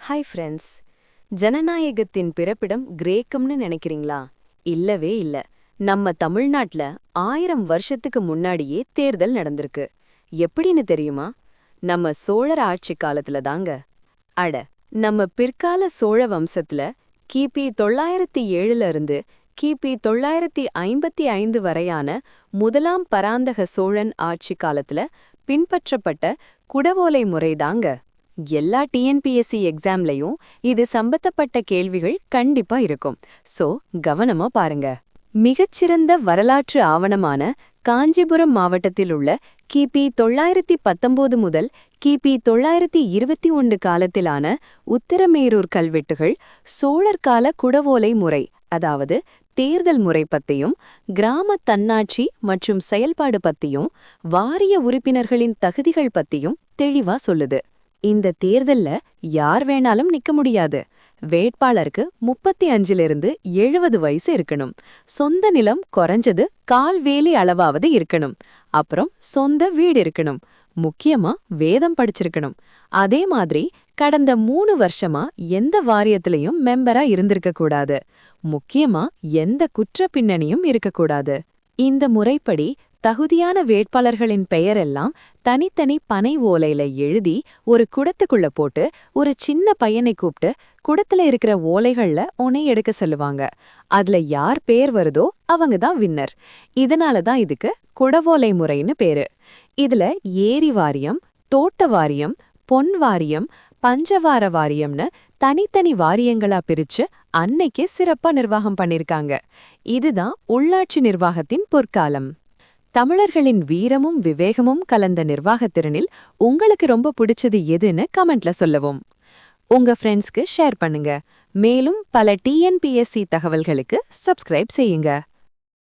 Hi friends. ஜனநாயகத்தின் பிறப்பிடம் கிரேக்கம்னு நினைக்கிறீங்களா? இல்லவே இல்ல. நம்ம தமிழ்நாட்டுல 1000 வருஷத்துக்கு முன்னாடியே தேர்தல் நடந்திருக்கு. எப்படின்னு தெரியுமா? நம்ம சோழர் ஆட்சி காலத்துல தாங்க. அட, நம்ம பிற்கால சோழ வம்சத்துல கிபி 907 இருந்து கிபி 955 வரையான முதலாம் பராந்தக சோழன் ஆட்சி காலத்துல பின்பற்றப்பட்ட குடவோலை முறைதாங்க. எல்லா டிஎன்பிஎஸ்சி எக்ஸாம்லயும் இது சம்பந்தப்பட்ட கேள்விகள் கண்டிப்பா இருக்கும். சோ கவனமா பாருங்க. மிகச்சிறந்த வரலாற்று ஆவணமான காஞ்சிபுரம் மாவட்டத்தில் உள்ள கிபி 919 முதல் கிபி 921 காலத்திலான உத்திரமேரூர் கல்வெட்டுகள் சோழர் கால குடவோலை முறை, அதாவது தேர்தல் முறை பத்தியும், கிராம தன்னாட்சி மற்றும் செயல்பாடு பத்தியும், வாரிய உறுப்பினர்களின் தகுதிகள் பத்தியும் தெளிவா சொல்லுது. இந்த தேர்தல்ல யார் வேணாலும் நிக்க முடியாது. வேட்பாளருக்கு 35லிருந்து 70 வயசு இருக்கணும். சொந்த நிலம் குறைஞ்சது கால்வேலி அளவாவது இருக்கணும். அப்புறம் சொந்த வீடு இருக்கணும். முக்கியமா வேதம் படிச்சிருக்கணும். அதே மாதிரி கடந்த 3 வருஷமா எந்த வாரியத்திலையும் மெம்பரா இருந்திருக்க கூடாது. முக்கியமா எந்த குற்ற பின்னணியும் இருக்கக்கூடாது. இந்த முறைப்படி தகுதியான வேட்பாளர்களின் பெயரெல்லாம் தனித்தனி பனை ஓலையில எழுதி ஒரு குடத்துக்குள்ள போட்டு ஒரு சின்ன பையனை கூப்பிட்டு குடத்துல இருக்கிற ஓலைகள்ல ஒனை எடுக்க சொல்லுவாங்க. அதுல யார் பேர் வருதோ அவங்க தான் வின்னர். இதனாலதான் இதுக்கு குடவோலை முறைன்னு பேரு. இதுல ஏரி வாரியம், தோட்ட வாரியம், பொன் வாரியம், பஞ்சவார வாரியம்னு தனித்தனி வாரியங்களா பிரிச்சு அன்னைக்கே சிறப்பா நிர்வாகம் பண்ணிருக்காங்க. இதுதான் உள்ளாட்சி நிர்வாகத்தின் பொற்காலம். தமிழர்களின் வீரமும் விவேகமும் கலந்த நிர்வாகத்திறனில் உங்களுக்கு ரொம்ப பிடிச்சது எதுன்னு கமெண்ட்ல சொல்லவும். உங்க ஃப்ரெண்ட்ஸ்க்கு ஷேர் பண்ணுங்க. மேலும் பல டிஎன்பிஎஸ்சி தகவல்களுக்கு சப்ஸ்கிரைப் செய்யுங்க.